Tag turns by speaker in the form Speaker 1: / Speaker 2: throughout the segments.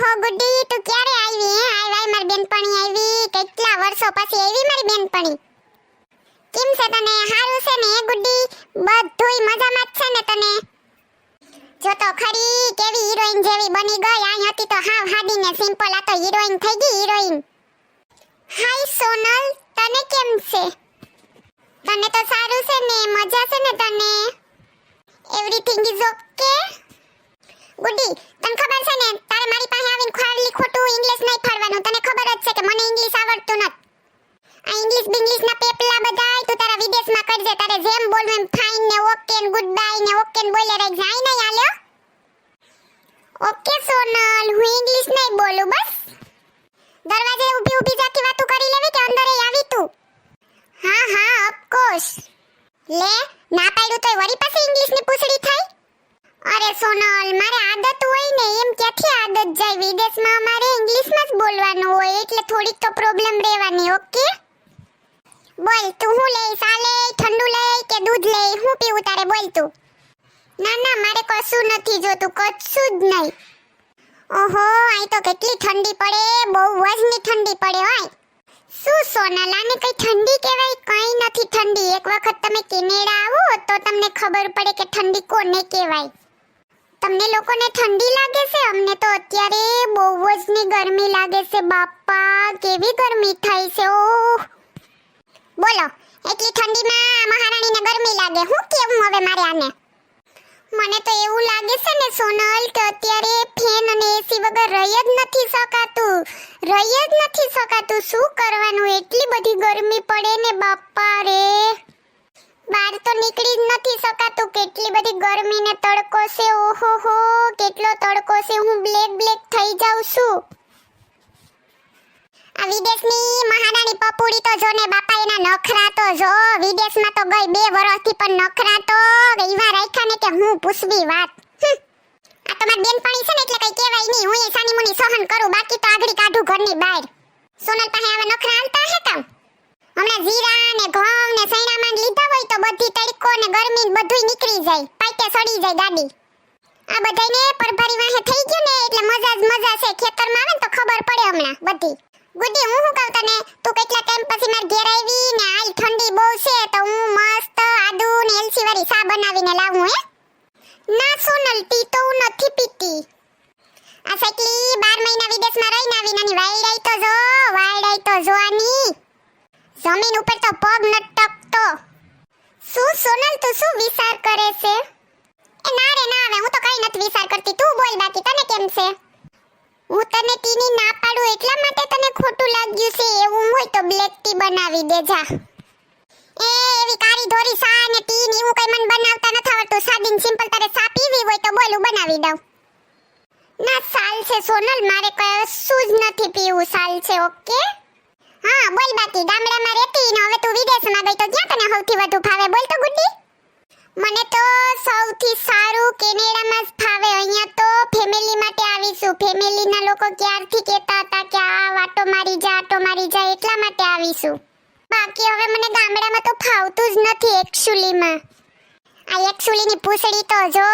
Speaker 1: ઓહો ગુડ્ડી, તું ક્યારે આવી? આય મારી બેનપણી આવી. કેટલા વર્ષો પછી આવી મારી બેનપણી. કેમ છે તને? હારું છે ને ગુડ્ડી? બધુંય મજામાં જ છે ને તને? જો તો ખરી કેવી હિરોઈન જેવી બની ગઈ. આઈ હતી તો હાવ હાદી ને સિમ્પલ, આ તો હિરોઈન થઈ ગઈ હિરોઈન. હાય સોનલ, તને કેમ છે? તને તો સારું છે ને? મજા છે ને તને? Everything is okay? ગુડ્ડી, તને ખબર છે ને તારે મારી પાસે આવીને ખાલી ખોટું ઇંગ્લિશ નહીં ફાડવાનું. તને ખબર જ છે કે મને ઇંગ્લિશ આવડતું નથી. આ ઇંગ્લિશ બિંગ્લિશ ના પેપલા બધાય તું તારા વિદેશમાં કરજે. તારે જેમ બોલવું એમ ફાઇન ને ઓકે ને ગુડ બાય ને ઓકે ને બોલે રહી જાય નહીં આલ્યો. ઓકે સોનલ, હું ઇંગ્લિશ નહીં બોલું બસ. દરવાજે ઊભી ઊભી જાતી વાતો કરી લેવી કે અંદર આવી તું? હા હા ઓફ કોર્સ. લે ના પાડ્યું તોય વળી પાસે ઇંગ્લિશ ની પૂછડી થાય. અરે સોનલ, મારે આદત હોય ને, એમ ક્યાંથી આદત જાય? વિદેશમાં અમારે ઇંગ્લિશમાં જ બોલવાનું હોય એટલે થોડીક તો પ્રોબ્લેમ રહેવાની. ઓકે બોલ, તું હું લઈશ? આ લે, ઠંડુ લઈ કે દૂધ લઈ? હું પીવું તારે? બોલ તું. ના ના, મારે કશું નથી જોતું, કશું જ નહીં. ઓહો, આઈ તો કેટલી ઠંડી પડે, બહુ વજની ઠંડી પડે હોય. શું સોનલ, આને કઈ ઠંડી કહેવાય? કઈ નથી ઠંડી. એક વખત તમે કેનેડા આવો તો તમને ખબર પડે કે ઠંડી કોને કહેવાય. તમને લોકોને ઠંડી લાગે છે, અમને તો અત્યારે બહુ જ ની ગરમી લાગે છે. બાપા કેવી ગરમી થાય છે. ઓહ બોલો, એટલી ઠંડીમાં મહારાણીને ગરમી લાગે? હું કેવું હવે મારે આને? મને તો એવું લાગે છે ને સોનલ કે અત્યારે ફેન અને એસી વગર રહી જ નથી શકાતું. શું કરવાનું? એટલી બધી ગરમી પડે ને બાપા રે, બહાર તો નીકળી જ નથી શકાતું. કેટલી બધી ગરમી ને તડકો છે. ઓહો હો, કેટલો તડકો છે. હું બ્લેક થઈ જાઉં છું. આ વિદેશની મહારાણી પપુડી તો જો ને બાપા, એના નખરા તો જો. વિદેશમાં તો ગઈ 2 વર્ષથી પણ નખરા તો એવા રાખ્યા ને કે હું પૂછવી વાત. આ તો મારી બેનપણી છે ને એટલે કઈ કહેવાય નહીં. હું એ સાની મુની સહન કરું, બાકી તો આગળી કાઢું ઘરની બહાર. સોનલ પાસે આવા નખરા હાલતા હે કામ? હમણાં જીરા ને ઘઉં ને સૈણામાં લીધા હોય તો બધી તડકો ને ગરમી બધુંય નીકળી જાય, પાટે સડી જાય ગાડી. આ બધાયને પરભારી વાહે થઈ ગયું ને એટલે મજા છે. ખેતરમાં આવે ને તો ખબર પડે હમણાં બધી. ગુડી, હું શું કહું તને, તું કેટલા ટાઈમ પછી માર ઘેર આવી ને આઈ ઠંડી બહુ છે તો હું મસ્ત આદુ ને એલચી વાળી ચા બનાવીને લાવું હે? ના સોનલ, ટી તો હું નથી પીતી. આ સાઈકલી 12 મહિના વિદેશમાં રહીને આવીને આની વાયડાઈ તો જો આની જમીન ઉપર તો પગ ન ટકતો. શું સોનલ, તું શું વિચાર કરે છે? એ ના રે ના, હવે હું તો કઈ નથી વિચાર કરતી. તું બોલ, બાકી તને કેમ છે? હું તને ટીની ના પાડું એટલા માટે તને ખોટું લાગ્યું છે? એવું હોય તો બ્લેક ટી બનાવી દે જા. એ એવી કાળી ધોરી ચા ને ટી ની હું કઈ મન બનાવતા નથી આવડતું. સાદી સિમ્પલ તારે ચા પીવી હોય તો બોલ, હું બનાવી દઉં. ના સાલ છે સોનલ, મારે કશું જ નથી પીવું. સાલ છે ઓકે. હા બોલ, બાકી ગામડામાં રહેતી ને હવે તું વિદેશમાં ગઈ તો ક્યાં તને સૌથી વધુ ભાવે? બોલ તો ગુડ્ડી. મને તો સૌથી સારું કેનેડામાં જ ભાવે. અહીંયા તો ફેમિલી માટે આવીશું. ફેમિલીના લોકો ક્યારથી કહેતા હતા કે આ વાટો મારી જા એટલા માટે આવીશું. બાકી હવે મને ગામડામાં તો ફાવતું જ નથી એક્ચ્યુઅલીમાં. આ એક્ચ્યુઅલીની પૂછડી તો જો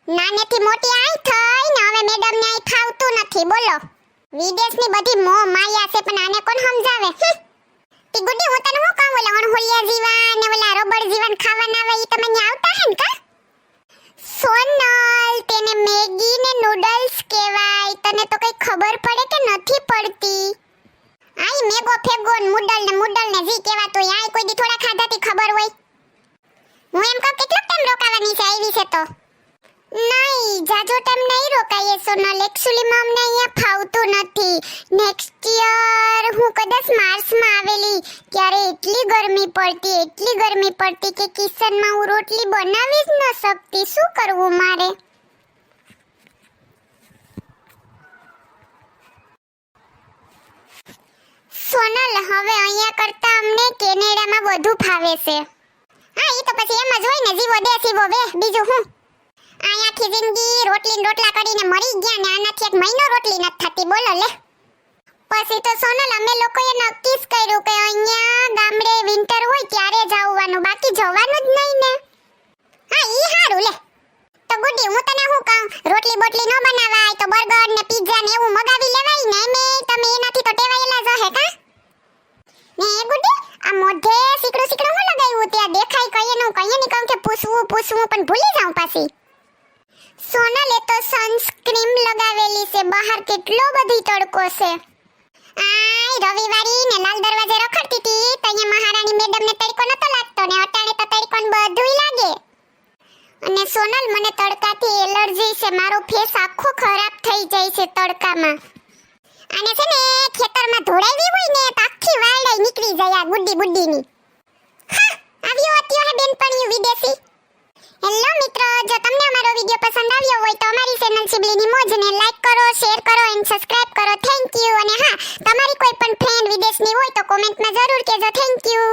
Speaker 1: નાનેથી મોટી આઈ થઈ ને હવે મેડમને આઈ ફાવતું નથી. બોલો, વિદેશની બધી મોહ માયા છે પણ આને કોણ સમજાવે? તી ગુડી, હું તને શું કહું, ઓલા અણહોલિયા જીવા ને ઓલા રબડ જીવાન ખાવાના આવે ઈ તમને આવતા હે ને કા? સોનલ, તેને મેગી ને નૂડલ્સ કહેવાય. તને તો કઈ ખબર પડે કે નથી પડતી? આઈ મેગો ફેગો ને મૂડલ ને જી કહેવાતું હોય, આઈ કોઈ દી થોડા ખાધાથી ખબર હોય? હું એમ કહું કેટલો ટાઈમ રોકાવાની છે આવી છે તો? નહીં, જાજો ટાઈમ નહીં રોકાઈએ સોનલ. એક્ચ્યુઅલીમાં અમને અહીંયા ફાવતું નથી. નેક્સ્ટ યર હું કદાચ માર્ચમાં આવેલી ત્યારે એટલી ગરમી પડતી કે કિચનમાં હું રોટલી બનાવી જ ન શકતી. શું કરવું મારે? સોનલ, હવે અહીંયા કરતા અમને કેનેડામાં વધુ ફાવે છે. હા, એ તો પછી એમ જ હોય ને, જીવો દેશીવો વે, બીજું હું. આયાથી જિંદગી રોટલા કરીને મરી ગયા ને આનાથી એક મહિનો રોટલી નથી થતી. બોલો લે. પછી તો સોનલ અમે લોકોએ નક્કી જ કર્યું કે અહીંયા ગામડે વિન્ટર હોય ત્યારે જ આવવાનું, બાકી જવાનું જ નહીં ને. હા ઈ હારું લે. તો ગુડી, હું તને શું કહું, રોટલી બોટલી ન બનાવાય તો બર્ગર ને પિઝા પૂછવું પણ ભૂલી જાઉં પાછી. સોનલે તો સનસ્ક્રીન લગાવેલી છે, બહાર કેટલો બધી તડકો છે. આય રવિવારી ને લાલ દરવાજે રખડતી હતી તો અહીંયા મહારાણી મેડમ ને તડકો નતો લાગતો ને અટાણે તો તડકો ને બધુંય લાગે. અને સોનલ મને તડકાથી એલર્જી છે, મારો ફેસ આખો ખરાબ થઈ જાય છે તડકામાં. આને છે ને ખેતરમાં ધોળાવી હોય ને તો આખી વાળાઈ નીકળી જાય આ ગુડ્ડી બુડ્ડીની. હા આવ્યો અત્યો હે બેનપણીયું વિદેશી. હેલો મિત્રો, જો તમને અમારો વિડિયો પસંદ આવ્યો હોય તો અમારી ચેનલ સિબલીની મોજને લાઈક કરો, શેર કરો એન્ડ સબસ્ક્રાઇબ કરો. Thank you. અને હા, તમારી કોઈ પણ ફ્રેન્ડ વિદેશની હોય તો કોમેન્ટમાં જરૂર કહેજો. Thank you.